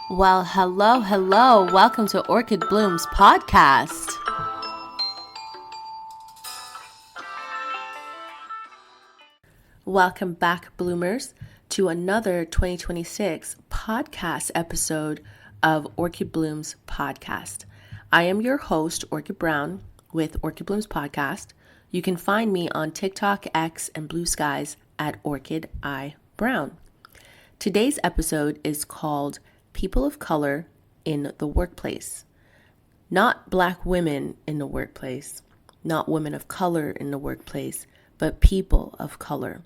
Well, hello. Welcome to Orchid Bloom's podcast. Welcome back, bloomers, to another 2026 podcast episode of Orchid Bloom's podcast. I am your host, Orchid Brown, with Orchid Bloom's podcast. You can find me on TikTok, X, and Blue Skies at Orchid I Brown. Today's episode is called People of Color in the Workplace. Not Black women in the workplace, not women of color in the workplace, but people of color.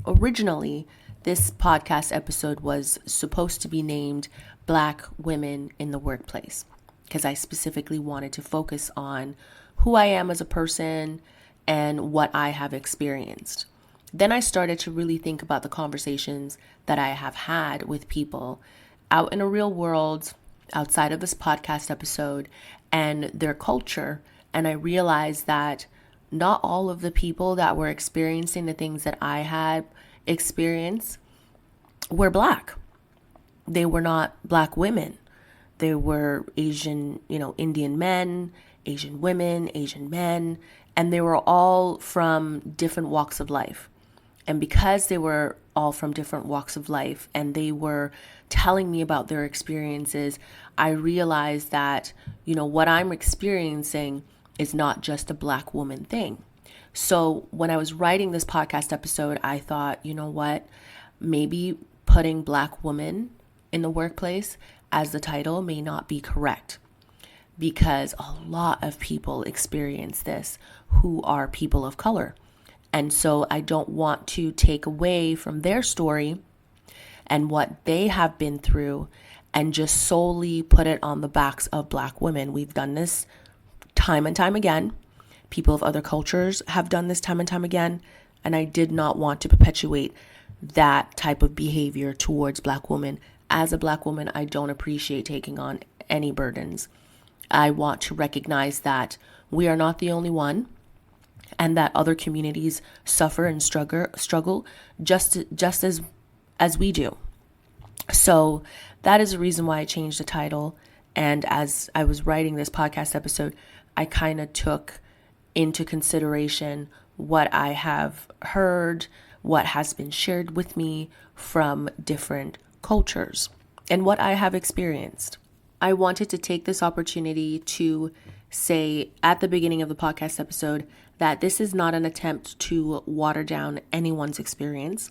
Originally, this podcast episode was supposed to be named Black Women in the Workplace because I specifically wanted to focus on who I am as a person and what I have experienced. Then I started to really think about the conversations that I have had with people out in a real world, outside of this podcast episode, and their culture. And I realized that not all of the people that were experiencing the things that I had experienced were Black. They were not Black women. They were Asian, Indian men, Asian women, Asian men, and they were all from different walks of life. And because they were all from different walks of life and they were telling me about their experiences, I realized that, what I'm experiencing is not just a Black woman thing. So when I was writing this podcast episode, I thought, maybe putting Black woman in the workplace as the title may not be correct, because a lot of people experience this who are people of color. And so I don't want to take away from their story and what they have been through and just solely put it on the backs of Black women. We've done this time and time again. People of other cultures have done this time and time again. And I did not want to perpetuate that type of behavior towards Black women. As a Black woman, I don't appreciate taking on any burdens. I want to recognize that we are not the only one, and that other communities suffer and struggle just as we do. So that is the reason why I changed the title. And as I was writing this podcast episode, I kind of took into consideration what I have heard, what has been shared with me from different cultures, and what I have experienced. I wanted to take this opportunity to say at the beginning of the podcast episode that this is not an attempt to water down anyone's experience.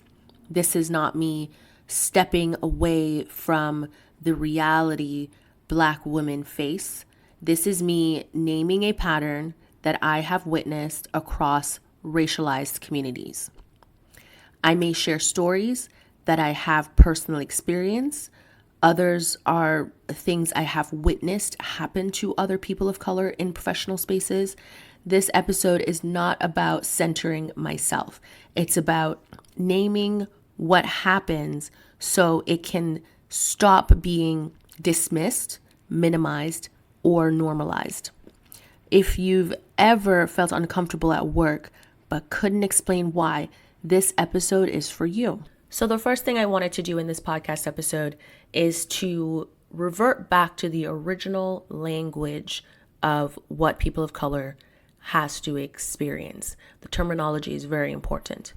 This is not me stepping away from the reality Black women face. This is me naming a pattern that I have witnessed across racialized communities. I may share stories that I have personal experience. Others are things I have witnessed happen to other people of color in professional spaces. This episode is not about centering myself. It's about naming what happens so it can stop being dismissed, minimized, or normalized. If you've ever felt uncomfortable at work but couldn't explain why, this episode is for you. So the first thing I wanted to do in this podcast episode is to revert back to the original language of what people of color has to experience. The terminology is very important.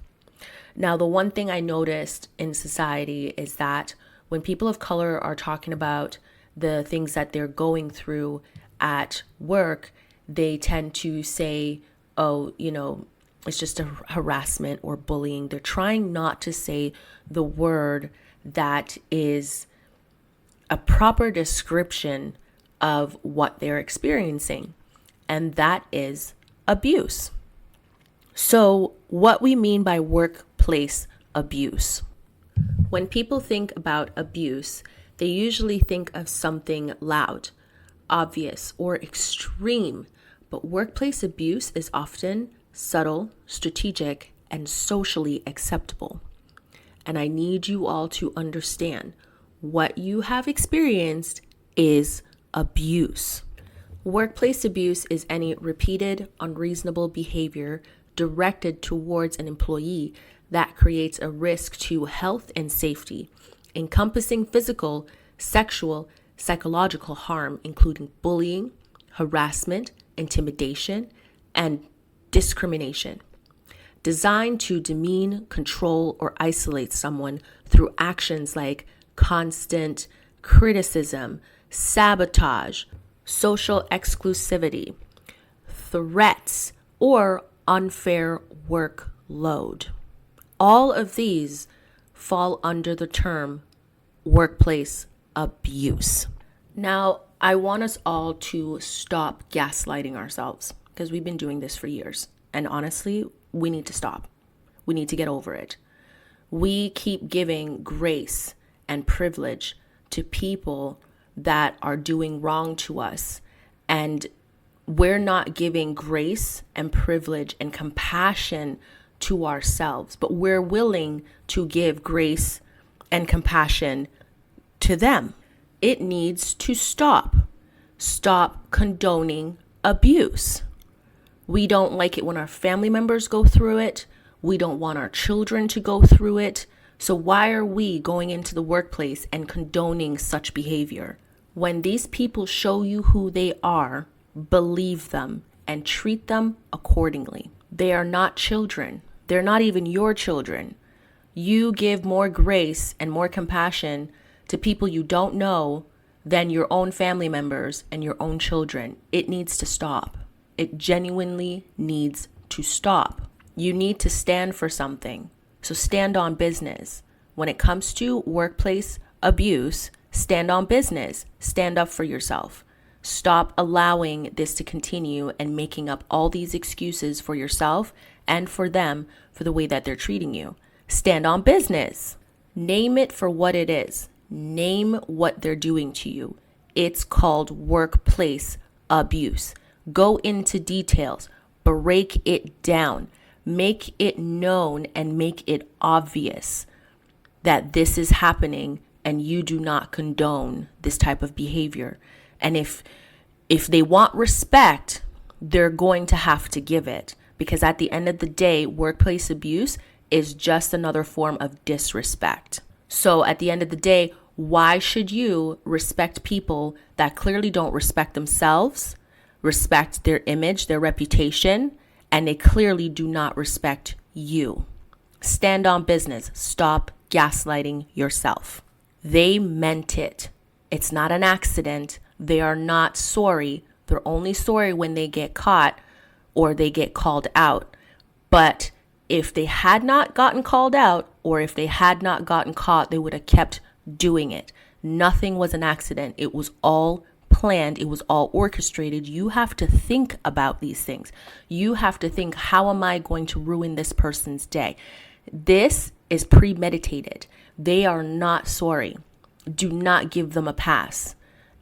Now, the one thing I noticed in society is that when people of color are talking about the things that they're going through at work, they tend to say, it's just a harassment or bullying. They're trying not to say the word that is a proper description of what they're experiencing, and that is abuse. So what we mean by workplace abuse. When people think about abuse, they usually think of something loud, obvious, or extreme, but workplace abuse is often subtle, strategic, and socially acceptable. And I need you all to understand what you have experienced is abuse. Workplace abuse is any repeated, unreasonable behavior directed towards an employee that creates a risk to health and safety, encompassing physical, sexual, psychological harm, including bullying, harassment, intimidation, and discrimination. Designed to demean, control, or isolate someone through actions like constant criticism, sabotage, social exclusivity, threats, or unfair workload. All of these fall under the term workplace abuse. Now, I want us all to stop gaslighting ourselves because we've been doing this for years. And honestly, we need to stop. We need to get over it. We keep giving grace and privilege to people that are doing wrong to us, and we're not giving grace and privilege and compassion to ourselves, but we're willing to give grace and compassion to them. It needs to stop. Stop condoning abuse. We don't like it when our family members go through it. We don't want our children to go through it. So why are we going into the workplace and condoning such behavior? When these people show you who they are, believe them and treat them accordingly. They are not children. They're not even your children. You give more grace and more compassion to people you don't know than your own family members and your own children. It needs to stop. It genuinely needs to stop. You need to stand for something. So stand on business. When it comes to workplace abuse, stand on business. Stand up for yourself. Stop allowing this to continue and making up all these excuses for yourself and for them for the way that they're treating you. Stand on business. Name it for what it is. Name what they're doing to you. It's called workplace abuse. Go into details. Break it down. Make it known and make it obvious that this is happening and you do not condone this type of behavior. And if they want respect, they're going to have to give it, because at the end of the day, workplace abuse is just another form of disrespect. So at the end of the day, why should you respect people that clearly don't respect themselves, respect their image, their reputation, and they clearly do not respect you? Stand on business. Stop gaslighting yourself. They meant it. It's not an accident. They are not sorry. They're only sorry when they get caught or they get called out. But if they had not gotten called out or if they had not gotten caught, they would have kept doing it. Nothing was an accident. It was all planned. It was all orchestrated. You have to think about these things. You have to think, how am I going to ruin this person's day? This is premeditated. They are not sorry. Do not give them a pass.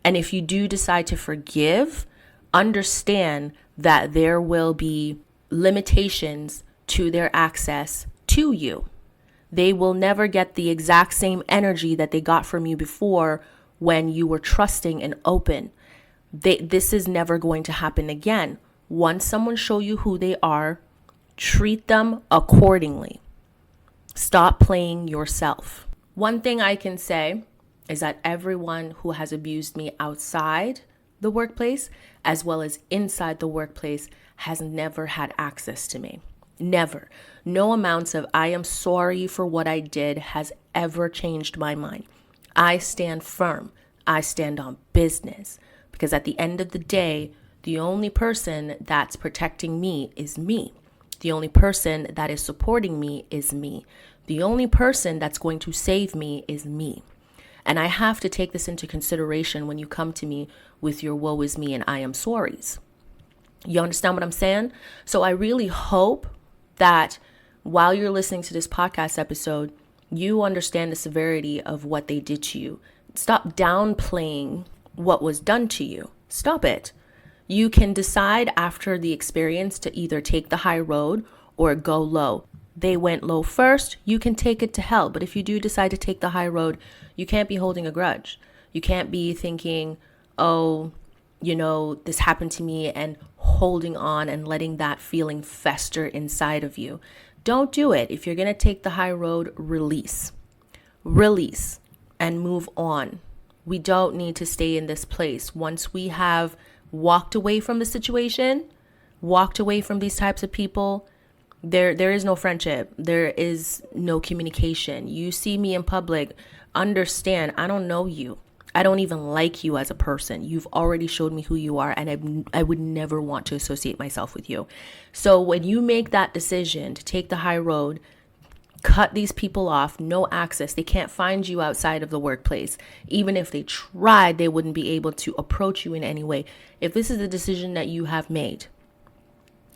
And if you do decide to forgive, understand that there will be limitations to their access to you. They will never get the exact same energy that they got from you before when you were trusting and open. This is never going to happen again. Once someone show you who they are, treat them accordingly. Stop playing yourself. One thing I can say is that everyone who has abused me outside the workplace, as well as inside the workplace, has never had access to me. Never. No amounts of I am sorry for what I did has ever changed my mind. I stand firm. I stand on business. Because at the end of the day, the only person that's protecting me is me. The only person that is supporting me is me. The only person that's going to save me is me. And I have to take this into consideration when you come to me with your woe is me and I am sorries. You understand what I'm saying? So I really hope that while you're listening to this podcast episode, you understand the severity of what they did to you. Stop downplaying what was done to you. Stop it. You can decide after the experience to either take the high road or go low. They went low first, you can take it to hell. But if you do decide to take the high road, you can't be holding a grudge. You can't be thinking, oh, this happened to me, and holding on and letting that feeling fester inside of you. Don't do it. If you're going to take the high road, release and move on. We don't need to stay in this place. Once we have walked away from the situation, walked away from these types of people, there is no friendship. There is no communication. You see me in public, understand, I don't know you. I don't even like you as a person. You've already showed me who you are, and I would never want to associate myself with you. So when you make that decision to take the high road, cut these people off, no access. They can't find you outside of the workplace. Even if they tried, they wouldn't be able to approach you in any way. If this is the decision that you have made,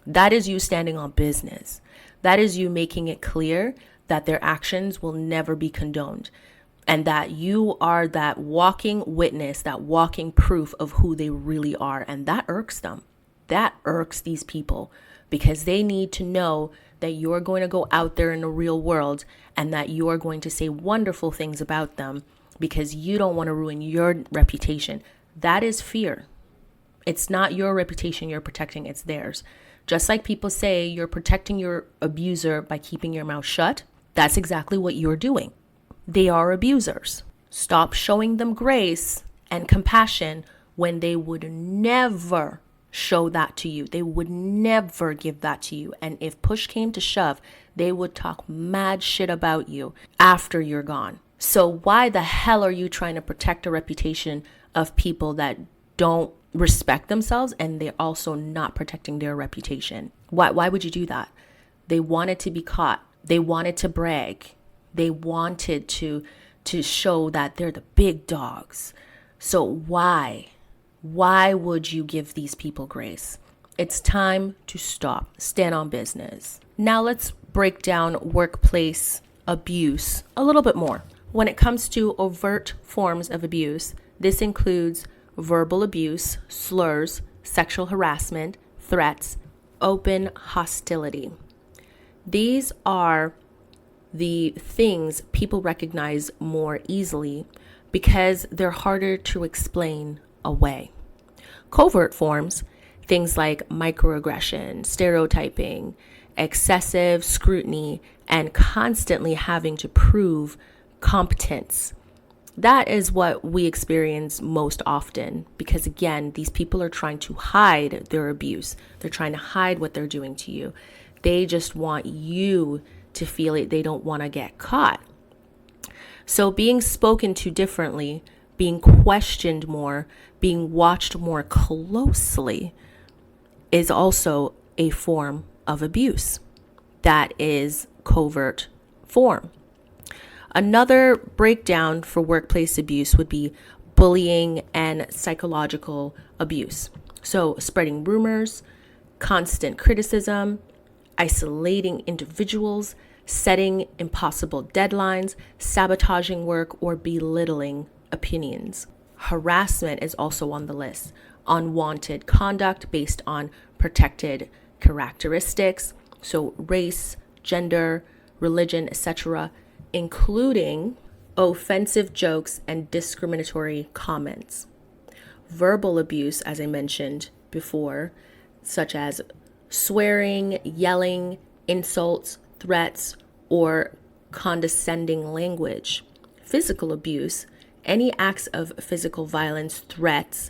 that is you standing on business. That is you making it clear that their actions will never be condoned, and that you are that walking witness, that walking proof of who they really are. And that irks them. That irks these people, because they need to know that you're going to go out there in the real world and that you are going to say wonderful things about them, because you don't want to ruin your reputation. That is fear. It's not your reputation you're protecting, it's theirs. Just like people say you're protecting your abuser by keeping your mouth shut, that's exactly what you're doing. They are abusers. Stop showing them grace and compassion when they would never show that to you. They would never give that to you. And if push came to shove, they would talk mad shit about you after you're gone. So why the hell are you trying to protect a reputation of people that don't respect themselves, and they're also not protecting their reputation? Why would you do that? They wanted to be caught. They wanted to brag. They wanted to show that they're the big dogs. So why would you give these people grace? It's time to stop. Stand on business. Now let's break down workplace abuse a little bit more. When it comes to overt forms of abuse, this includes verbal abuse, slurs, sexual harassment, threats, open hostility. These are the things people recognize more easily because they're harder to explain away. Covert forms, things like microaggression, stereotyping, excessive scrutiny, and constantly having to prove competence. That is what we experience most often, because again, these people are trying to hide their abuse. They're trying to hide what they're doing to you. They just want you to feel it. They don't want to get caught. So being spoken to differently, being questioned more, being watched more closely is also a form of abuse. That is covert form. Another breakdown for workplace abuse would be bullying and psychological abuse. So spreading rumors, constant criticism, isolating individuals, setting impossible deadlines, sabotaging work, or belittling opinions. Harassment is also on the list. Unwanted conduct based on protected characteristics, so race, gender, religion, etc., including offensive jokes and discriminatory comments. Verbal abuse, as I mentioned before, such as swearing, yelling, insults, threats, or condescending language. Physical abuse, any acts of physical violence, threats,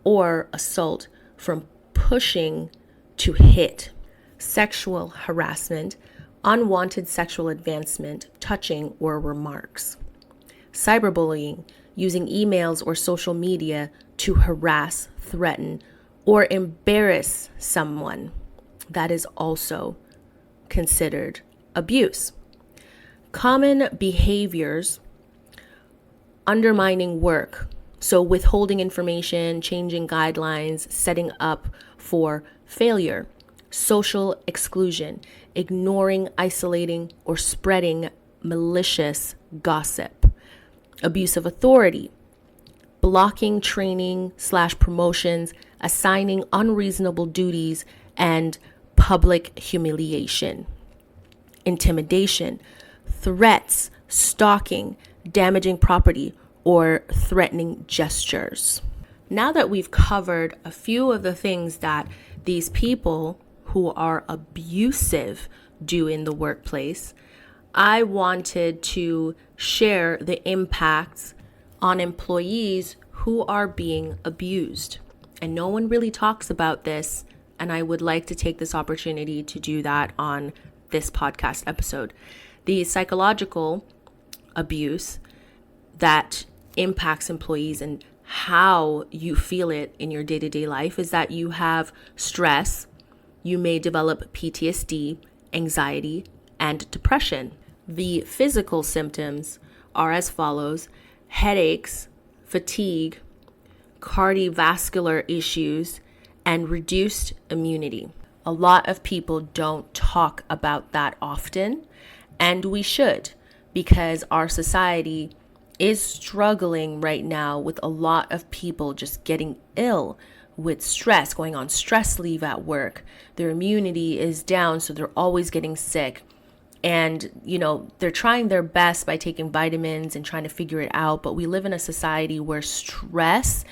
or assault from pushing to hit. Sexual harassment, unwanted sexual advancement, touching, or remarks. Cyberbullying, using emails or social media to harass, threaten, or embarrass someone. That is also considered abuse. Common behaviors, undermining work. So withholding information, changing guidelines, setting up for failure. Social exclusion, ignoring, isolating, or spreading malicious gossip. Abuse of authority, blocking training / promotions, assigning unreasonable duties, and public humiliation. Intimidation, threats, stalking, damaging property, or threatening gestures. Now that we've covered a few of the things that these people who are abusive do in the workplace, I wanted to share the impacts on employees who are being abused. And no one really talks about this, and I would like to take this opportunity to do that on this podcast episode. The psychological abuse that impacts employees and how you feel it in your day-to-day life is that you have stress, you may develop PTSD, anxiety, and depression. The physical symptoms are as follows: headaches, fatigue, cardiovascular issues, and reduced immunity. A lot of people don't talk about that often, and we should, because our society is struggling right now with a lot of people just getting ill with stress, going on stress leave at work. Their immunity is down, so they're always getting sick. And, they're trying their best by taking vitamins and trying to figure it out. But we live in a society where stress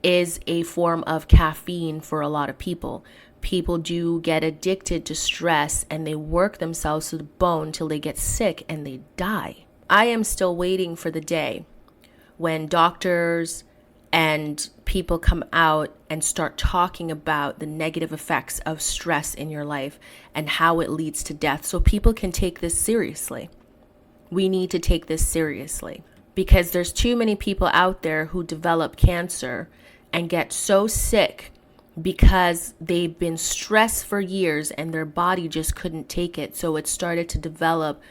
is a form of caffeine for a lot of people. People do get addicted to stress and they work themselves to the bone till they get sick and they die. I am still waiting for the day when doctors and people come out and start talking about the negative effects of stress in your life and how it leads to death, so people can take this seriously. We need to take this seriously because there's too many people out there who develop cancer and get so sick because they've been stressed for years and their body just couldn't take it. So it started to develop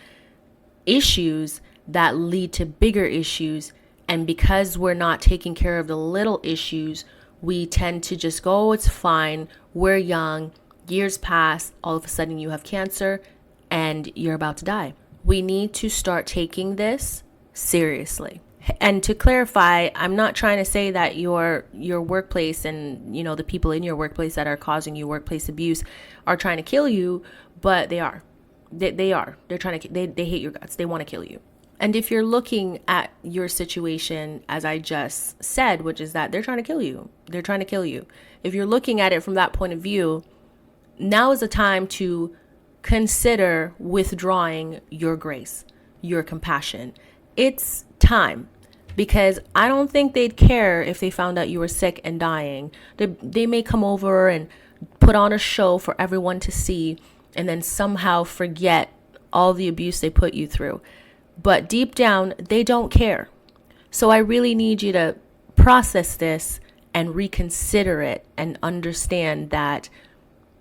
issues that lead to bigger issues. And because we're not taking care of the little issues, we tend to just go, oh, it's fine, we're young, years pass, all of a sudden you have cancer and you're about to die. We need to start taking this seriously. And to clarify, I'm not trying to say that your workplace and, the people in your workplace that are causing you workplace abuse are trying to kill you, but they are. They are. They're trying to, they hate your guts. They want to kill you. And if you're looking at your situation, as I just said, which is that they're trying to kill you. They're trying to kill you. If you're looking at it from that point of view, now is the time to consider withdrawing your grace, your compassion. It's time, because I don't think they'd care if they found out you were sick and dying. They may come over and put on a show for everyone to see and then somehow forget all the abuse they put you through. But deep down, they don't care. So I really need you to process this and reconsider it and understand that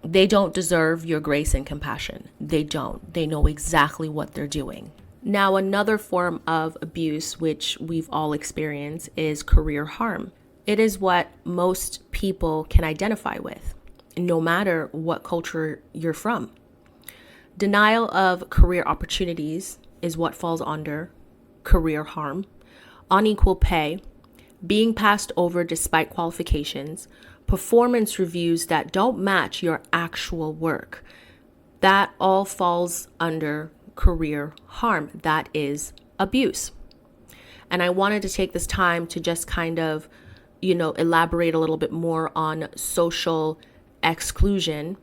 they don't deserve your grace and compassion. They don't. They know exactly what they're doing. Now, another form of abuse, which we've all experienced, is career harm. It is what most people can identify with, no matter what culture you're from. Denial of career opportunities is what falls under career harm. Unequal pay, being passed over despite qualifications, performance reviews that don't match your actual work. That all falls under career harm. That is abuse. And I wanted to take this time to just kind of, elaborate a little bit more on social exclusion.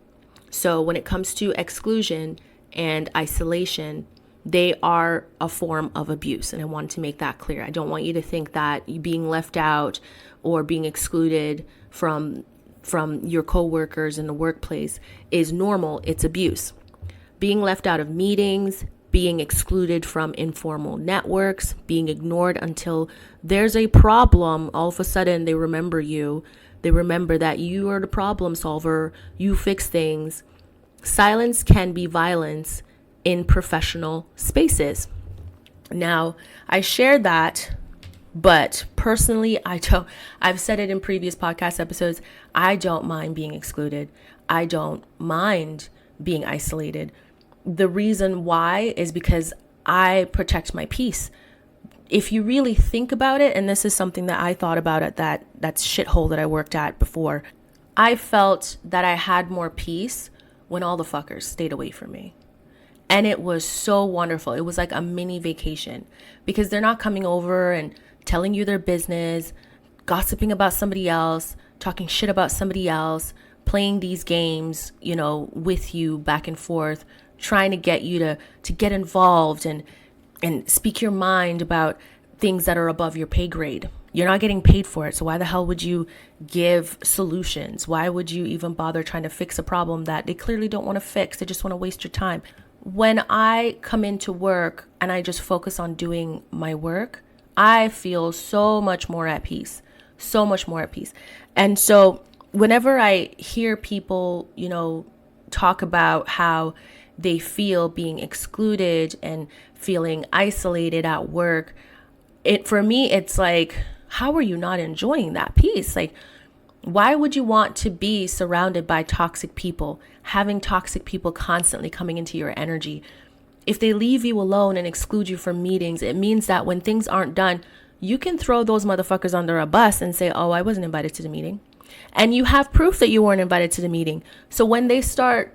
So when it comes to exclusion and isolation, they are a form of abuse. And I wanted to make that clear. I don't want you to think that you being left out or being excluded from your coworkers in the workplace is normal. It's abuse. Being left out of meetings, being excluded from informal networks, being ignored until there's a problem. All of a sudden, they remember you. They remember that you are the problem solver. You fix things. Silence can be violence in professional spaces. Now, I shared that, but personally, I've said it in previous podcast episodes, I don't mind being excluded. I don't mind being isolated. The reason why is because I protect my peace. If you really think about it, and this is something that I thought about at that shithole that I worked at before, I felt that I had more peace when all the fuckers stayed away from me. And it was so wonderful. It was like a mini vacation because they're not coming over and telling you their business, gossiping about somebody else, talking shit about somebody else, playing these games, with you back and forth, trying to get you to get involved and speak your mind about things that are above your pay grade. You're not getting paid for it. So why the hell would you give solutions? Why would you even bother trying to fix a problem that they clearly don't want to fix? They just want to waste your time. When I come into work and I just focus on doing my work, I feel so much more at peace, so much more at peace. And so whenever I hear people, talk about how they feel being excluded and feeling isolated at work, for me, it's like, how are you not enjoying that peace? Like, why would you want to be surrounded by toxic people, having toxic people constantly coming into your energy? If they leave you alone and exclude you from meetings, it means that when things aren't done, you can throw those motherfuckers under a bus and say, oh, I wasn't invited to the meeting. And you have proof that you weren't invited to the meeting. So when they start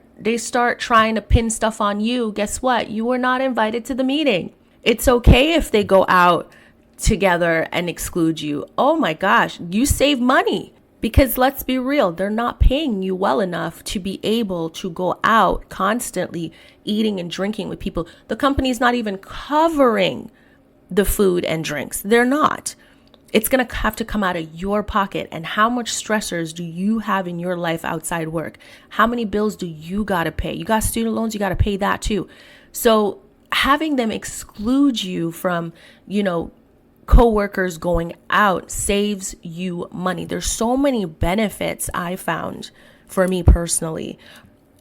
trying to pin stuff on you, guess what? You were not invited to the meeting. It's okay if they go out together and exclude you. Oh my gosh, you save money. Because let's be real, they're not paying you well enough to be able to go out constantly eating and drinking with people. The company's not even covering the food and drinks. They're not. It's going to have to come out of your pocket. And how much stressors do you have in your life outside work? How many bills do you got to pay? You got student loans, you got to pay that too. So having them exclude you from, coworkers going out saves you money. There's so many benefits I found for me personally.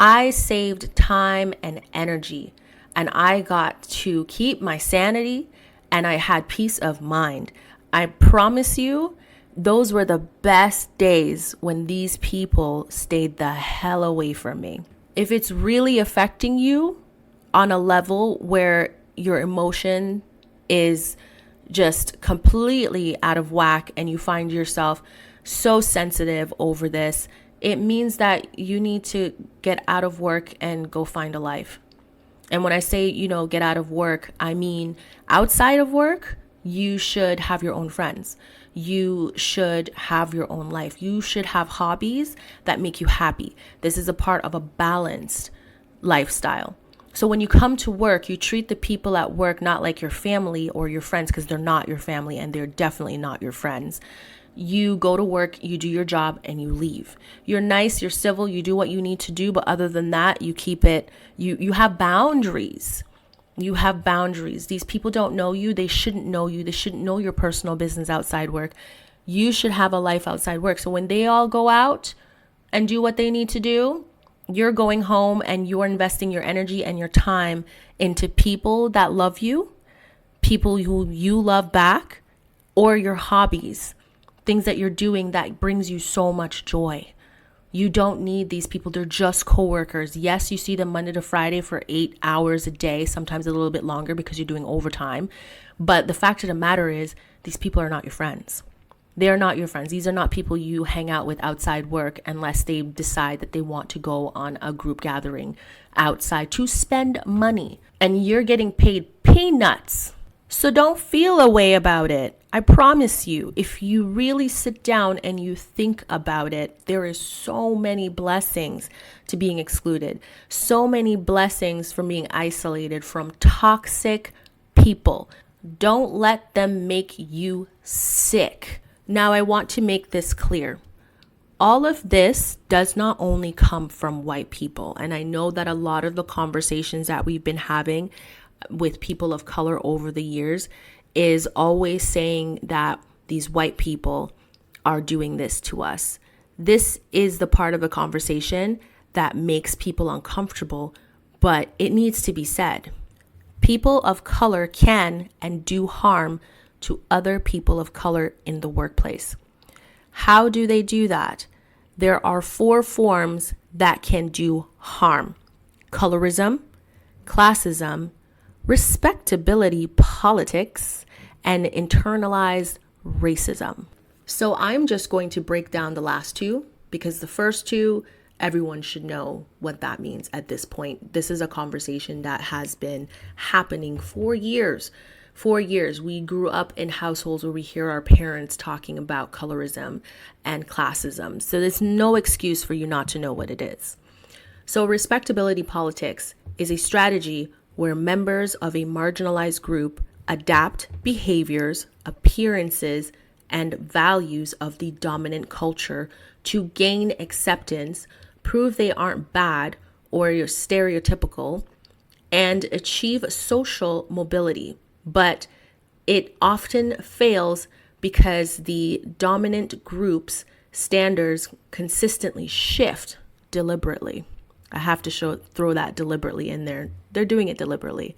I saved time and energy, and I got to keep my sanity, and I had peace of mind. I promise you, those were the best days when these people stayed the hell away from me. If it's really affecting you on a level where your emotion is just completely out of whack and you find yourself so sensitive over this, it means that you need to get out of work and go find a life. And when I say, get out of work, I mean outside of work, you should have your own friends. You should have your own life. You should have hobbies that make you happy. This is a part of a balanced lifestyle. So when you come to work, you treat the people at work not like your family or your friends, because they're not your family and they're definitely not your friends. You go to work, you do your job, and you leave. You're nice, you're civil, you do what you need to do. But other than that, you keep it, you have boundaries. You have boundaries. These people don't know you. They shouldn't know you. They shouldn't know your personal business outside work. You should have a life outside work. So when they all go out and do what they need to do, you're going home and you're investing your energy and your time into people that love you, people who you love back, or your hobbies, things that you're doing that brings you so much joy. You don't need these people. They're just coworkers. Yes, you see them Monday to Friday for 8 hours a day, sometimes a little bit longer because you're doing overtime. But the fact of the matter is, these people are not your friends. They are not your friends. These are not people you hang out with outside work unless they decide that they want to go on a group gathering outside to spend money. And you're getting paid peanuts. So don't feel a way about it. I promise you, if you really sit down and you think about it, there is so many blessings to being excluded. So many blessings from being isolated from toxic people. Don't let them make you sick. Now, I want to make this clear. All of this does not only come from white people. And I know that a lot of the conversations that we've been having with people of color over the years is always saying that these white people are doing this to us. This is the part of the conversation that makes people uncomfortable, but it needs to be said. People of color can and do harm to other people of color in the workplace. How do they do that? There are 4 forms that can do harm: colorism, classism, respectability politics, and internalized racism. So I'm just going to break down the last 2 because the first 2, everyone should know what that means at this point. This is a conversation that has been happening for years. For years, we grew up in households where we hear our parents talking about colorism and classism. So there's no excuse for you not to know what it is. So respectability politics is a strategy where members of a marginalized group adapt behaviors, appearances, and values of the dominant culture to gain acceptance, prove they aren't bad or stereotypical, and achieve social mobility. But it often fails because the dominant group's standards consistently shift deliberately. I have to throw that deliberately in there. They're doing it deliberately.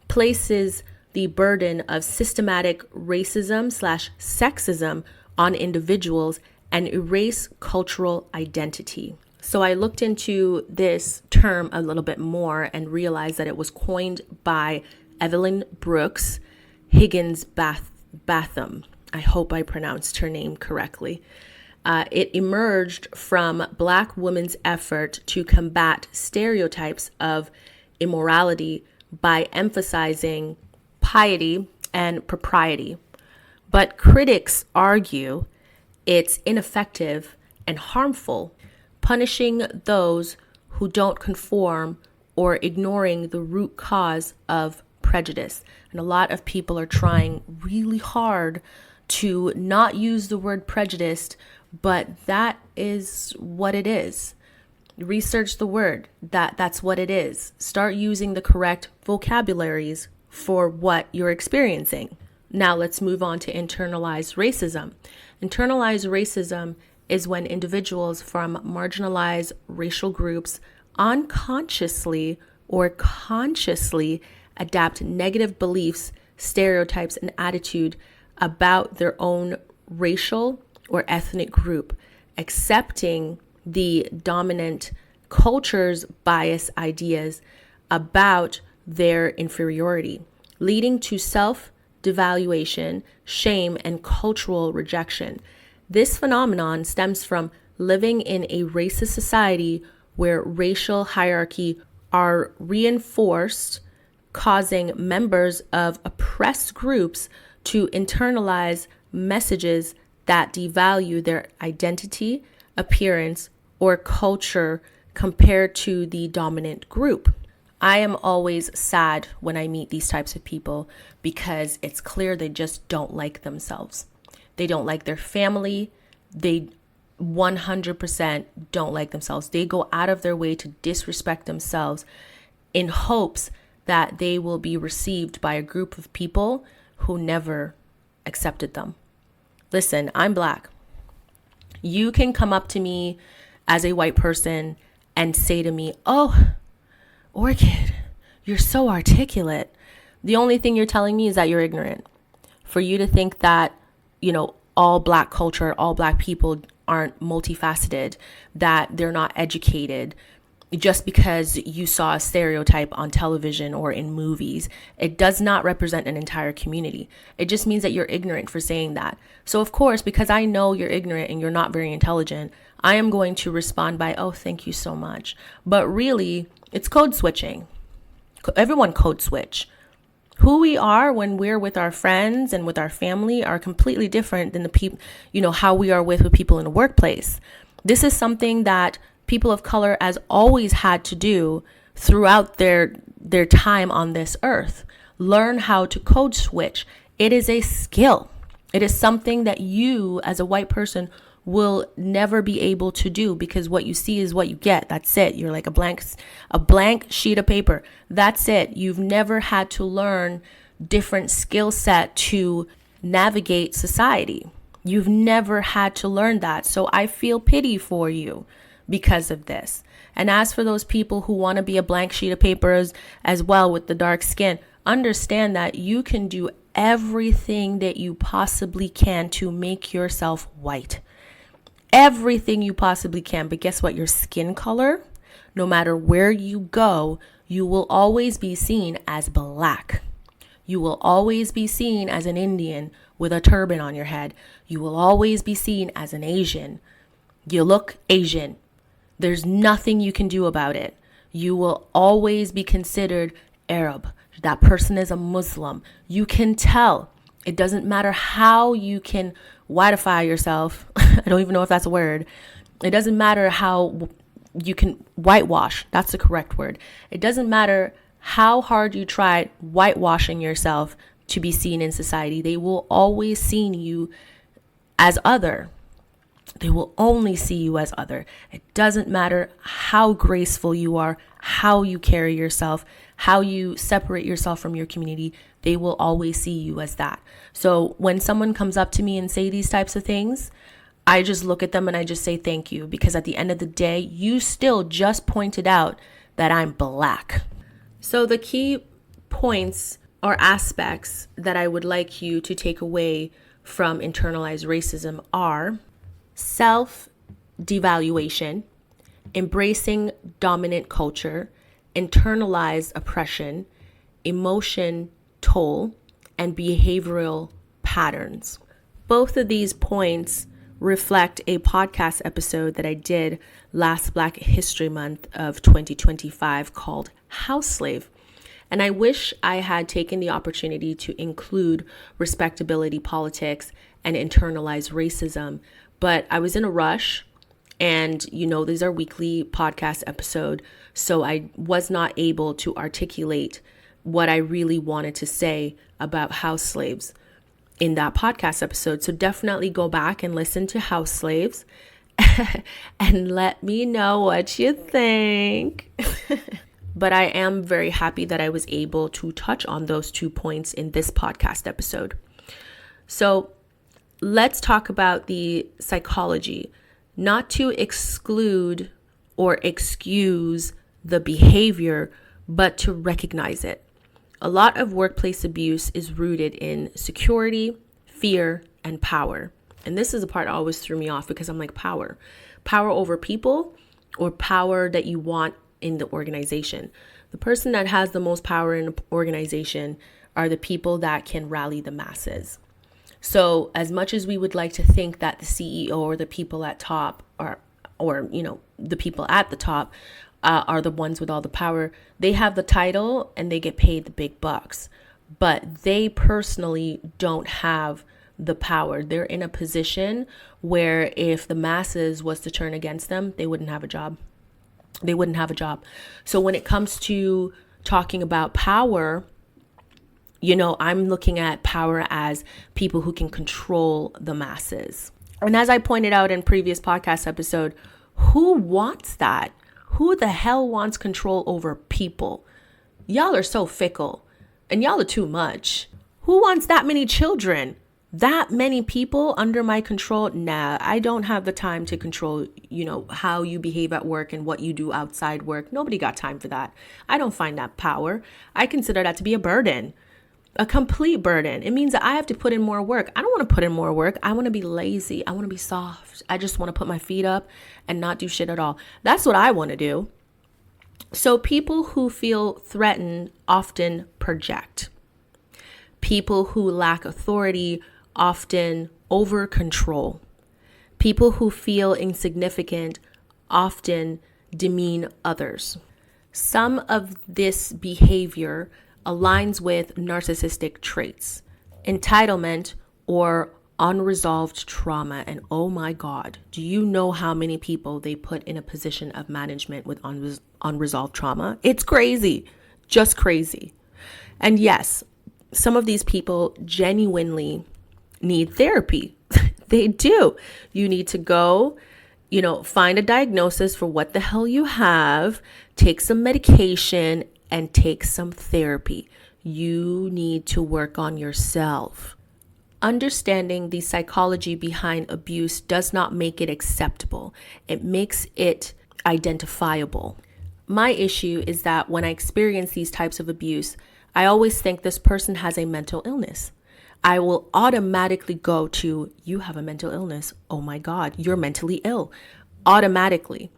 Places the burden of systematic racism/sexism on individuals and erase cultural identity. So I looked into this term a little bit more and realized that it was coined by Evelyn Brooks Higgins-Batham. I hope I pronounced her name correctly. It emerged from Black women's effort to combat stereotypes of immorality by emphasizing piety and propriety. But critics argue it's ineffective and harmful, punishing those who don't conform or ignoring the root cause of prejudice. And a lot of people are trying really hard to not use the word prejudiced, but that is what it is. Research the word. That's what it is. Start using the correct vocabularies for what you're experiencing. Now let's move on to internalized racism. Internalized racism is when individuals from marginalized racial groups unconsciously or consciously adapt negative beliefs, stereotypes, and attitude about their own racial or ethnic group, accepting the dominant culture's bias ideas about their inferiority, leading to self-devaluation, shame, and cultural rejection. This phenomenon stems from living in a racist society where racial hierarchy are reinforced, causing members of oppressed groups to internalize messages that devalue their identity, appearance, or culture compared to the dominant group. I am always sad when I meet these types of people because it's clear they just don't like themselves. They don't like their family. They 100% don't like themselves. They go out of their way to disrespect themselves in hopes that they will be received by a group of people who never accepted them. Listen, I'm Black. You can come up to me as a white person and say to me, "Oh, Orchid, you're so articulate." The only thing you're telling me is that you're ignorant. For you to think that, all Black culture, all Black people aren't multifaceted, that they're not educated, just because you saw a stereotype on television or in movies, it does not represent an entire community. It just means that you're ignorant for saying that. So of course, because I know you're ignorant and you're not very intelligent, I am going to respond by, "Oh, thank you so much." But really, it's code switching. Everyone code switch. Who we are when we're with our friends and with our family are completely different than the people, how we are with people in the workplace. This is something that people of color has always had to do throughout their time on this earth. Learn how to code switch. It is a skill. It is something that you as a white person will never be able to do because what you see is what you get. That's it. You're like a blank sheet of paper. That's it. You've never had to learn different skill set to navigate society. You've never had to learn that. So I feel pity for you because of this. And as for those people who want to be a blank sheet of paper as well with the dark skin, understand that you can do everything that you possibly can to make yourself white. Everything you possibly can. But guess what? Your skin color, no matter where you go, you will always be seen as Black. You will always be seen as an Indian with a turban on your head. You will always be seen as an Asian. You look Asian. There's nothing you can do about it. You will always be considered Arab. That person is a Muslim. You can tell. It doesn't matter how you can whiteify yourself. I don't even know if that's a word. It doesn't matter how you can whitewash. That's the correct word. It doesn't matter how hard you try whitewashing yourself to be seen in society. They will always see you as other. They will only see you as other. It doesn't matter how graceful you are, how you carry yourself, how you separate yourself from your community. They will always see you as that. So when someone comes up to me and say these types of things, I just look at them and I just say thank you, because at the end of the day, you still just pointed out that I'm Black. So the key points or aspects that I would like you to take away from internalized racism are self-devaluation, embracing dominant culture, internalized oppression, emotion toll, and behavioral patterns. Both of these points reflect a podcast episode that I did last Black History Month of 2025 called House Slave. And I wish I had taken the opportunity to include respectability politics and internalized racism, but I was in a rush, and these are weekly podcast episodes, so I was not able to articulate what I really wanted to say about house slaves in that podcast episode. So definitely go back and listen to House Slaves and let me know what you think. But I am very happy that I was able to touch on those 2 points in this podcast episode. So let's talk about the psychology, not to exclude or excuse the behavior, but to recognize it. A lot of workplace abuse is rooted in security, fear, and power. And this is the part that always threw me off, because I'm like, power over people, or power that you want in the organization. The person that has the most power in an organization are the people that can rally the masses. So as much as we would like to think that the CEO or the people at top or the people at the top are the ones with all the power, they have the title and they get paid the big bucks, but they personally don't have the power. They're in a position where if the masses was to turn against them, they wouldn't have a job. So when it comes to talking about power, I'm looking at power as people who can control the masses. And as I pointed out in previous podcast episode, who wants that? Who the hell wants control over people? Y'all are so fickle, and y'all are too much. Who wants that many children? That many people under my control? Nah, I don't have the time to control, how you behave at work and what you do outside work. Nobody got time for that. I don't find that power. I consider that to be a burden, a complete burden. It means that I have to put in more work. I don't want to put in more work. I want to be lazy. I want to be soft. I just want to put my feet up and not do shit at all. That's what I want to do. So people who feel threatened often project. People who lack authority often over control. People who feel insignificant often demean others. Some of this behavior aligns with narcissistic traits, entitlement, or unresolved trauma. And oh my God, do you know how many people they put in a position of management with unresolved trauma? It's crazy, just crazy. And yes, some of these people genuinely need therapy. They do. You need to go, find a diagnosis for what the hell you have, take some medication, and take some therapy. You need to work on yourself. Understanding the psychology behind abuse does not make it acceptable. It makes it identifiable. My issue is that when I experience these types of abuse, I always think this person has a mental illness. I will automatically go to, you have a mental illness. Oh my God, you're mentally ill. Automatically.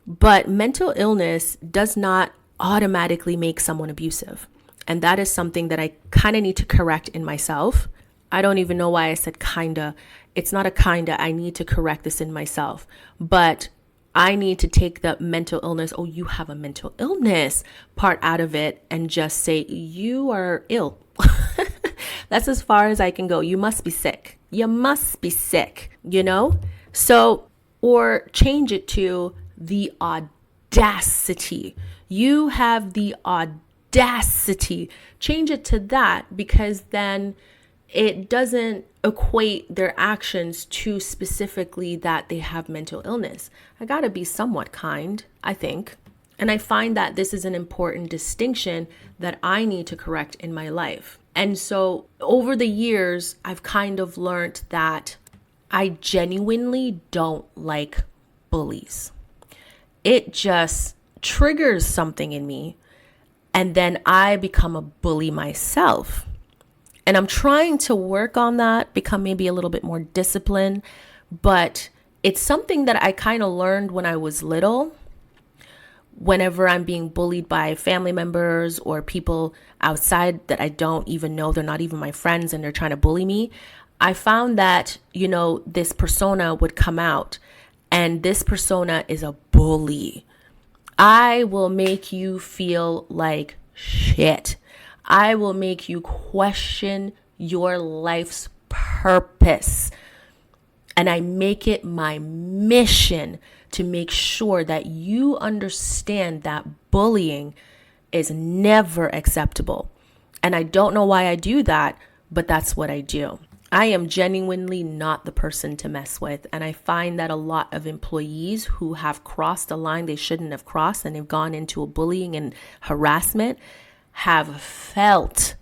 But mental illness does not automatically make someone abusive. And that is something that I kind of need to correct in myself. I don't even know why I said kinda. It's not a kinda. I need to correct this in myself. But I need to take the mental illness, oh, you have a mental illness part out of it and just say, you are ill. That's as far as I can go. You must be sick. You must be sick, So, or change it to the audacity. You have the audacity audacity. Change it to that, because then it doesn't equate their actions to specifically that they have mental illness. I gotta be somewhat kind, I think. And I find that this is an important distinction that I need to correct in my life. And so over the years, I've kind of learned that I genuinely don't like bullies. It just triggers something in me, and then I become a bully myself. And I'm trying to work on that, become maybe a little bit more disciplined, but it's something that I kind of learned when I was little. Whenever I'm being bullied by family members or people outside that I don't even know, they're not even my friends, and they're trying to bully me, I found that, this persona would come out, and this persona is a bully. I will make you feel like shit. I will make you question your life's purpose. And I make it my mission to make sure that you understand that bullying is never acceptable. And I don't know why I do that, but that's what I do. I am genuinely not the person to mess with. And I find that a lot of employees who have crossed a line they shouldn't have crossed, and they've gone into a bullying and harassment, have felt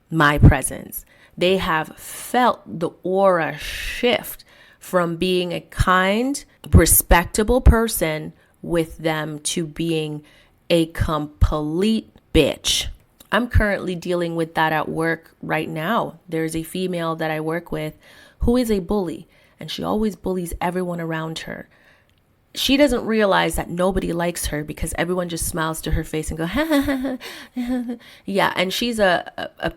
my presence. They have felt the aura shift from being a kind, respectable person with them to being a complete bitch. I'm currently dealing with that at work right now. There's a female that I work with who is a bully, and she always bullies everyone around her. She doesn't realize that nobody likes her because everyone just smiles to her face and go, ha, ha, ha, ha. Yeah, and she's a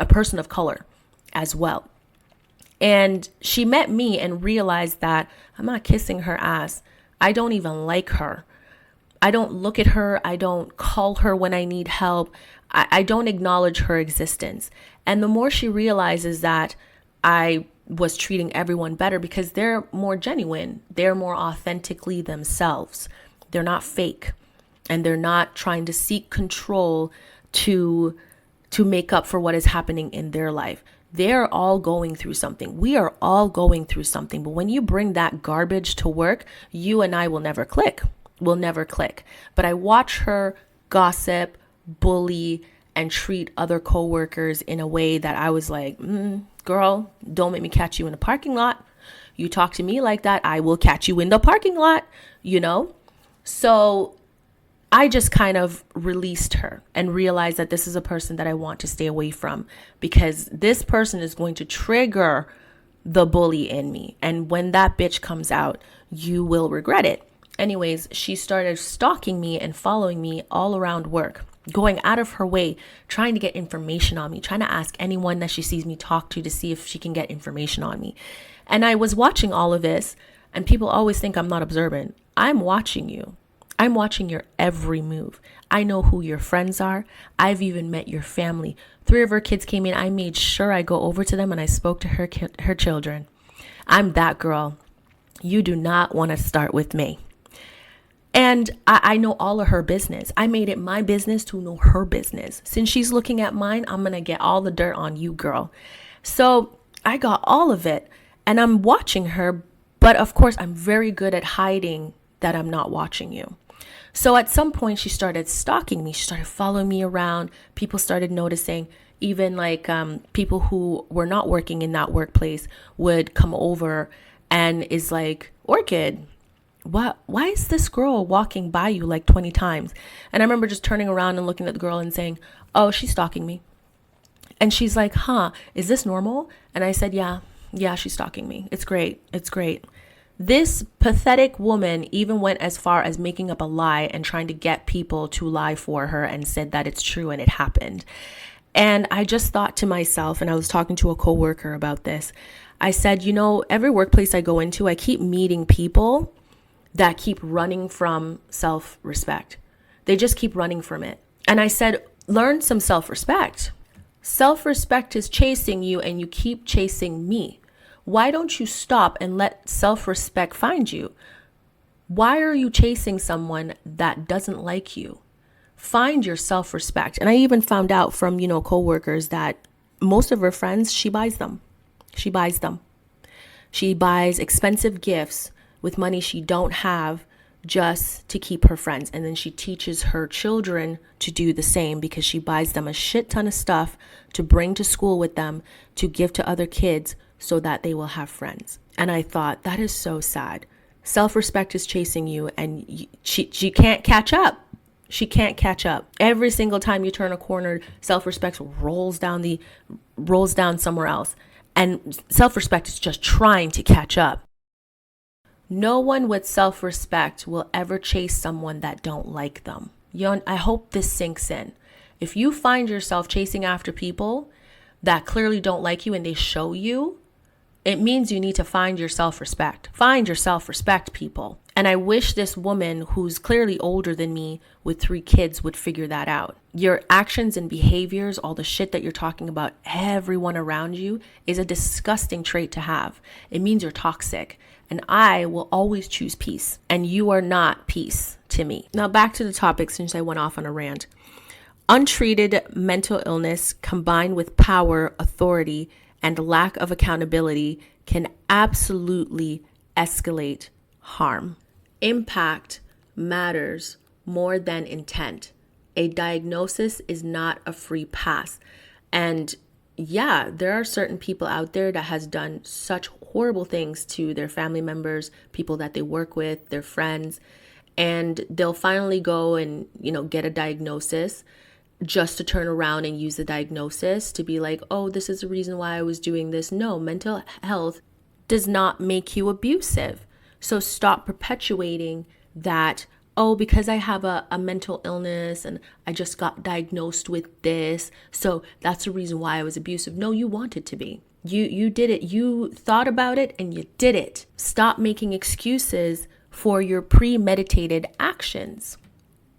person of color as well. And she met me and realized that I'm not kissing her ass. I don't even like her. I don't look at her. I don't call her when I need help. I don't acknowledge her existence. And the more she realizes that I was treating everyone better because they're more genuine, they're more authentically themselves. They're not fake, and they're not trying to seek control to make up for what is happening in their life. They're all going through something. We are all going through something. But when you bring that garbage to work, you and I will never click. We'll never click. But I watch her gossip, bully, and treat other coworkers in a way that I was like, girl, don't make me catch you in the parking lot. You talk to me like that, I will catch you in the parking lot, So I just kind of released her and realized that this is a person that I want to stay away from, because this person is going to trigger the bully in me. And when that bitch comes out, you will regret it. Anyways, she started stalking me and following me all around work, going out of her way, trying to get information on me, trying to ask anyone that she sees me talk to see if she can get information on me. And I was watching all of this, and people always think I'm not observant. I'm watching you. I'm watching your every move. I know who your friends are. I've even met your family. 3 of her kids came in. I made sure I go over to them and I spoke to her children. I'm that girl. You do not want to start with me. And I know all of her business. I made it my business to know her business. Since she's looking at mine, I'm going to get all the dirt on you, girl. So I got all of it, and I'm watching her. But of course, I'm very good at hiding that I'm not watching you. So at some point, she started stalking me. She started following me around. People started noticing. Even like people who were not working in that workplace would come over and is like, Orchid, why is this girl walking by you like 20 times? And I remember just turning around and looking at the girl and saying, oh, she's stalking me. And she's like, is this normal? And I said, yeah, she's stalking me. It's great. This pathetic woman even went as far as making up a lie and trying to get people to lie for her and said that it's true and it happened. And I just thought to myself, and I was talking to a coworker about this. I said, every workplace I go into, I keep meeting people that keep running from self-respect. They just keep running from it. And I said, learn some self-respect. Self-respect is chasing you and you keep chasing me. Why don't you stop and let self-respect find you? Why are you chasing someone that doesn't like you? Find your self-respect. And I even found out from, coworkers that most of her friends, she buys them. She buys them. She buys expensive gifts with money she don't have just to keep her friends. And then she teaches her children to do the same because she buys them a shit ton of stuff to bring to school with them, to give to other kids so that they will have friends. And I thought, that is so sad. Self-respect is chasing you and she can't catch up. She can't catch up. Every single time you turn a corner, self-respect rolls down somewhere else. And self-respect is just trying to catch up. No one with self-respect will ever chase someone that don't like them. I hope this sinks in. If you find yourself chasing after people that clearly don't like you and they show you, it means you need to find your self-respect. Find your self-respect, people. And I wish this woman who's clearly older than me with 3 kids would figure that out. Your actions and behaviors, all the shit that you're talking about everyone around you, is a disgusting trait to have. It means you're toxic. And I will always choose peace. And you are not peace to me. Now back to the topic since I went off on a rant. Untreated mental illness combined with power, authority, and lack of accountability can absolutely escalate harm. Impact matters more than intent. A diagnosis is not a free pass. And yeah, there are certain people out there that has done such horrible things to their family members, people that they work with, their friends, and they'll finally go and, get a diagnosis just to turn around and use the diagnosis to be like, oh, this is the reason why I was doing this. No, mental health does not make you abusive. So stop perpetuating that, oh, because I have a mental illness and I just got diagnosed with this, so that's the reason why I was abusive. No, you wanted to be. You did it. You thought about it and you did it. Stop making excuses for your premeditated actions.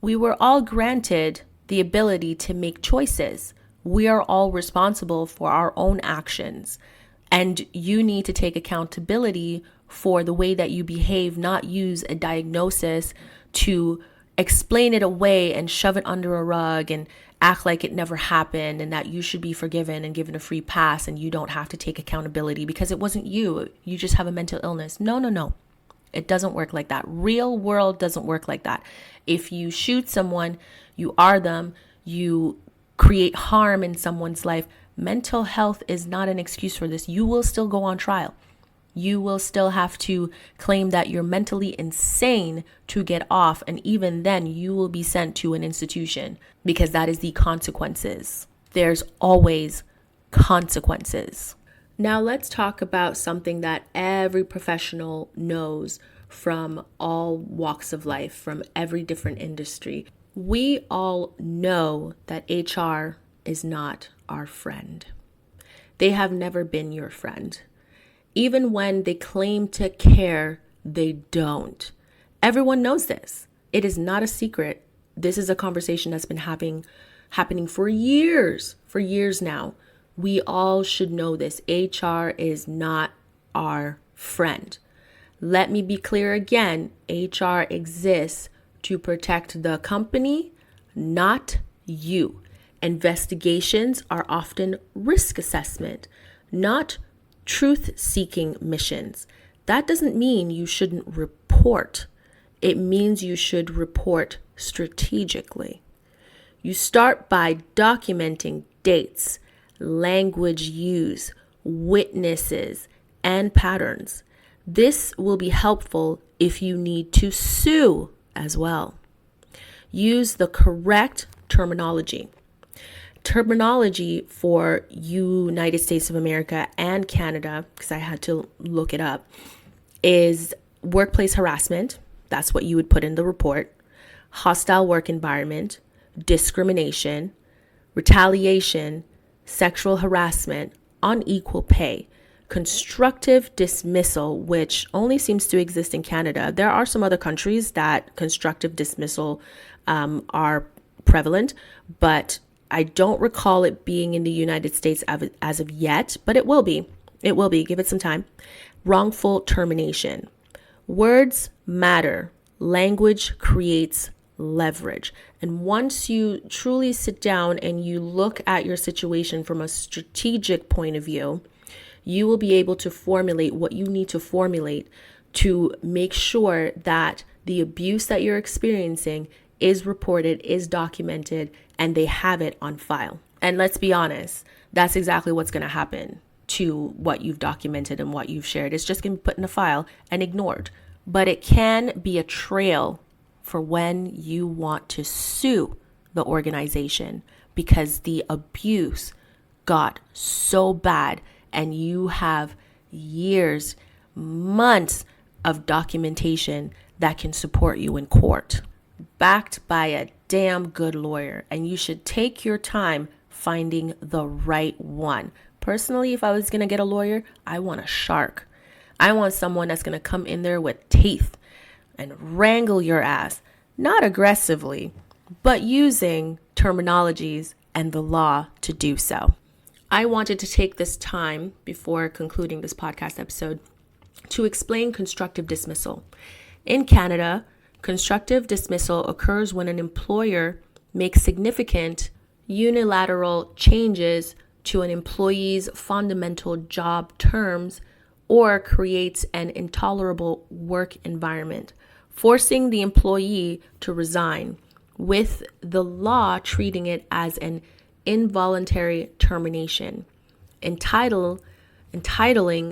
We were all granted the ability to make choices. We are all responsible for our own actions. And you need to take accountability for the way that you behave, not use a diagnosis to explain it away and shove it under a rug and act like it never happened and that you should be forgiven and given a free pass and you don't have to take accountability because it wasn't you. You just have a mental illness. No. It doesn't work like that. Real world doesn't work like that. If you shoot someone, you are them, you create harm in someone's life. Mental health is not an excuse for this. You will still go on trial. You will still have to claim that you're mentally insane to get off. And even then, you will be sent to an institution because that is the consequences. There's always consequences. Now let's talk about something that every professional knows from all walks of life, from every different industry. We all know that HR is not our friend. They have never been your friend. Even when they claim to care, they don't. Everyone knows this. It is not a secret. This is a conversation that's been happening for years now. We all should know this. HR is not our friend. Let me be clear again. HR exists to protect the company, not you. Investigations are often risk assessment, not truth-seeking missions. That doesn't mean you shouldn't report. It means you should report strategically. You start by documenting dates, language use, witnesses, and patterns. This will be helpful if you need to sue as well. Use the correct terminology. Terminology for United States of America and Canada, because I had to look it up, is workplace harassment. That's what you would put in the report. Hostile work environment, discrimination, retaliation, sexual harassment, unequal pay, constructive dismissal, which only seems to exist in Canada. There are some other countries that constructive dismissal are prevalent, but I don't recall it being in the United States as of yet, but it will be. It will be. Give it some time. Wrongful termination. Words matter. Language creates leverage. And once you truly sit down and you look at your situation from a strategic point of view, you will be able to formulate what you need to formulate to make sure that the abuse that you're experiencing is reported, is documented, and they have it on file. And let's be honest, that's exactly what's going to happen to what you've documented and what you've shared. It's just going to be put in a file and ignored. But it can be a trail for when you want to sue the organization because the abuse got so bad and you have years, months of documentation that can support you in court, backed by a damn good lawyer. And you should take your time finding the right one. Personally, if I was going to get a lawyer, I want a shark. I want someone that's going to come in there with teeth and wrangle your ass, not aggressively, but using terminologies and the law to do so. I wanted to take this time before concluding this podcast episode to explain constructive dismissal. In Canada, constructive dismissal occurs when an employer makes significant unilateral changes to an employee's fundamental job terms or creates an intolerable work environment, forcing the employee to resign, with the law treating it as an involuntary termination, entitling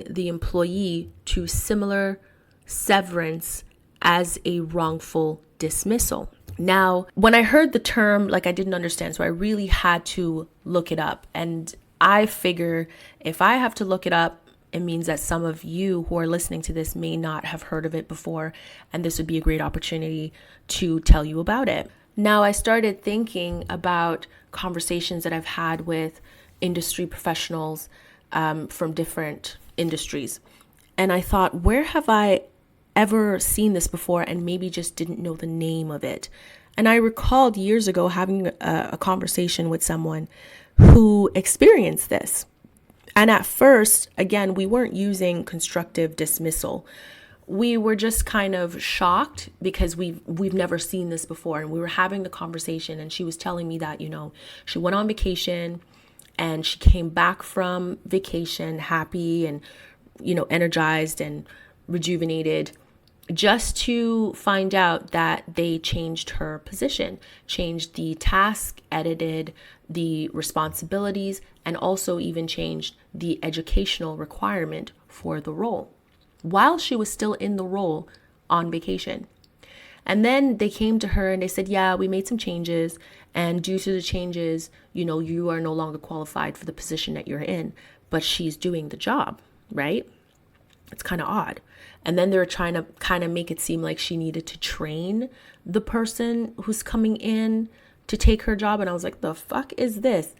the employee to similar severance as a wrongful dismissal. Now, when I heard the term, I didn't understand, so I really had to look it up. And I figure if I have to look it up, it means that some of you who are listening to this may not have heard of it before, and this would be a great opportunity to tell you about it. Now, I started thinking about conversations that I've had with industry professionals from different industries. And I thought, where have I ever seen this before and maybe just didn't know the name of it? And I recalled years ago having a conversation with someone who experienced this. And at first, again, we weren't using constructive dismissal. We were just kind of shocked because we've never seen this before. And we were having the conversation and she was telling me that, she went on vacation and she came back from vacation happy and, energized and rejuvenated, just to find out that they changed her position, changed the task, edited the responsibilities, and also even changed the educational requirement for the role while she was still in the role on vacation. And then they came to her and they said, yeah, we made some changes. And due to the changes, you are no longer qualified for the position that you're in, but she's doing the job, right? It's kind of odd. And then they were trying to kind of make it seem like she needed to train the person who's coming in to take her job. And I was like, the fuck is this?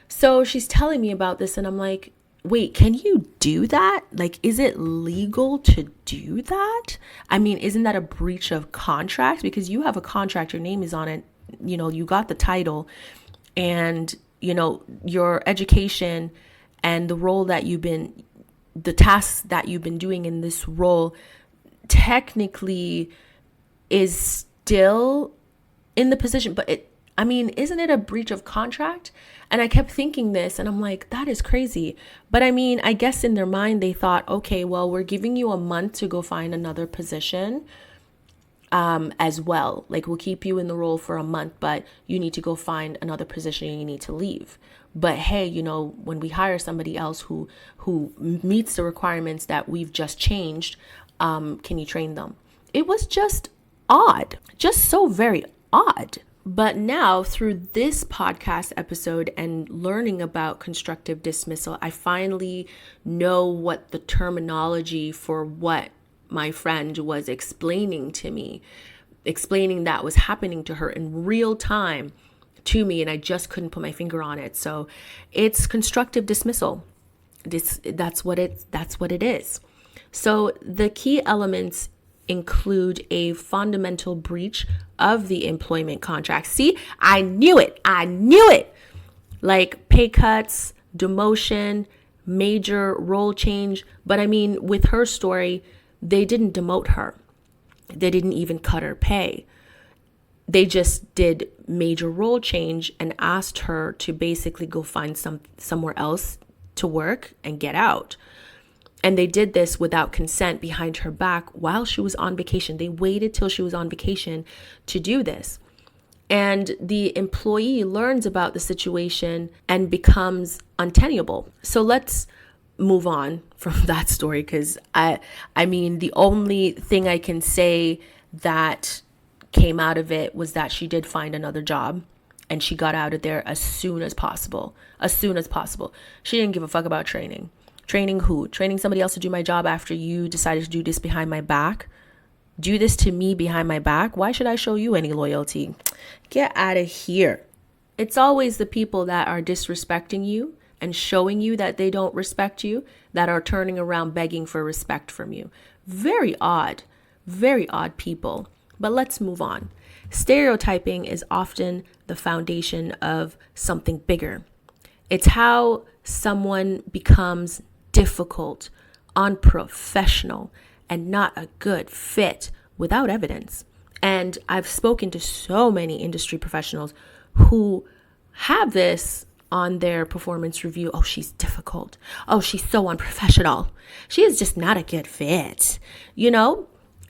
So she's telling me about this and I'm like, wait, can you do that? Is it legal to do that? I mean, isn't that a breach of contract? Because you have a contract, your name is on it, you got the title and, your education and the role that the tasks that you've been doing in this role technically is still in the position, but isn't it a breach of contract? And I kept thinking this and I'm like, that is crazy. But I guess in their mind, they thought, okay, well, we're giving you a month to go find another position as well. We'll keep you in the role for a month, but you need to go find another position and you need to leave. But hey, when we hire somebody else who meets the requirements that we've just changed, can you train them? It was just odd, just so very odd. But now through this podcast episode and learning about constructive dismissal, I finally know what the terminology for what my friend was explaining to me, explaining that was happening to her in real time to me, and I just couldn't put my finger on it. So it's constructive dismissal. That's what it is. So the key elements include a fundamental breach of the employment contract. See, I knew it. Like pay cuts, demotion, major role change. But with her story, they didn't demote her. They didn't even cut her pay. They just did major role change and asked her to basically go find somewhere else to work and get out. And they did this without consent behind her back while she was on vacation. They waited till she was on vacation to do this. And the employee learns about the situation and becomes untenable. So let's move on from that story, because I mean, the only thing I can say that came out of it was that she did find another job and she got out of there as soon as possible. She didn't give a fuck about training. Training who? Training somebody else to do my job after you decided to do this behind my back? Do this to me behind my back? Why should I show you any loyalty? Get out of here. It's always the people that are disrespecting you and showing you that they don't respect you that are turning around begging for respect from you. Very odd people. But let's move on. Stereotyping is often the foundation of something bigger. It's how someone becomes difficult, unprofessional, and not a good fit without evidence. And I've spoken to so many industry professionals who have this on their performance review. Oh, she's difficult. Oh, she's so unprofessional. She is just not a good fit,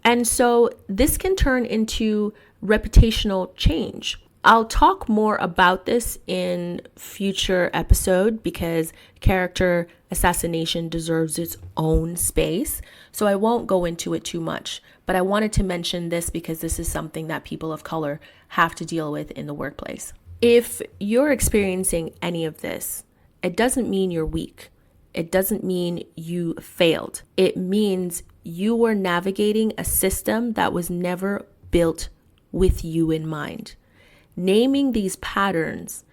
And so this can turn into reputational change. I'll talk more about this in future episode because character assassination deserves its own space. So I won't go into it too much, but I wanted to mention this because this is something that people of color have to deal with in the workplace. If you're experiencing any of this, it doesn't mean you're weak. It doesn't mean you failed. It means you were navigating a system that was never built with you in mind. Naming these patterns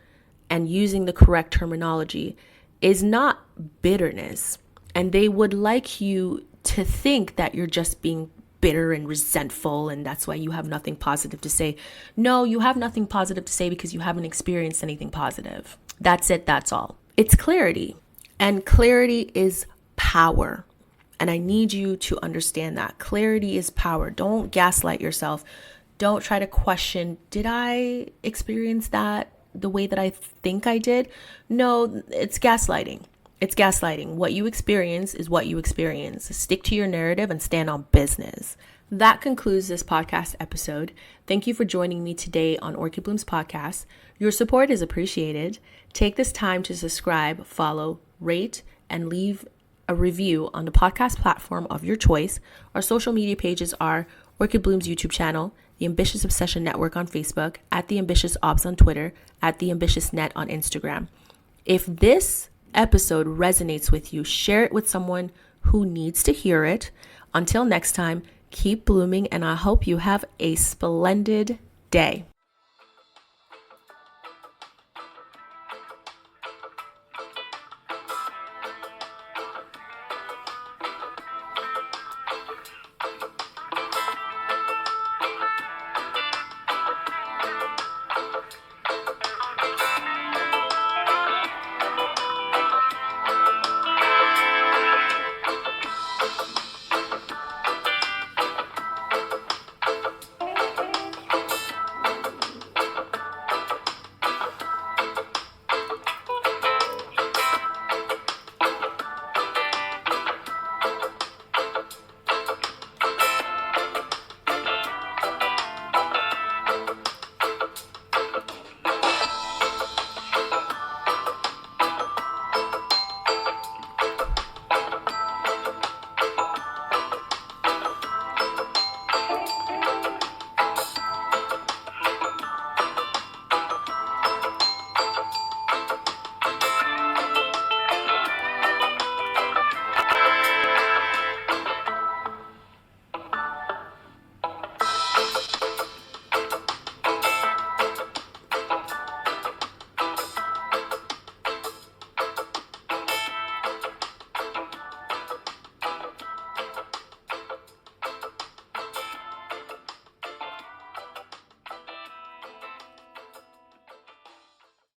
and using the correct terminology is not bitterness. And they would like you to think that you're just being bitter and resentful, and that's why you have nothing positive to say. No, you have nothing positive to say because you haven't experienced anything positive. That's it. That's all. It's clarity. And clarity is power. And I need you to understand that. Clarity is power. Don't gaslight yourself. Don't try to question, did I experience that the way that I think I did? No, it's gaslighting. It's gaslighting. What you experience is what you experience. Stick to your narrative and stand on business. That concludes this podcast episode. Thank you for joining me today on Orchid Bloom's podcast. Your support is appreciated. Take this time to subscribe, follow, rate, and leave a review on the podcast platform of your choice. Our social media pages are Orchid Bloom's YouTube channel, The Ambitious Obsession Network on Facebook, @TheAmbitiousObs on Twitter, @TheAmbitiousNet on Instagram. If this episode resonates with you, share it with someone who needs to hear it. Until next time, keep blooming, and I hope you have a splendid day.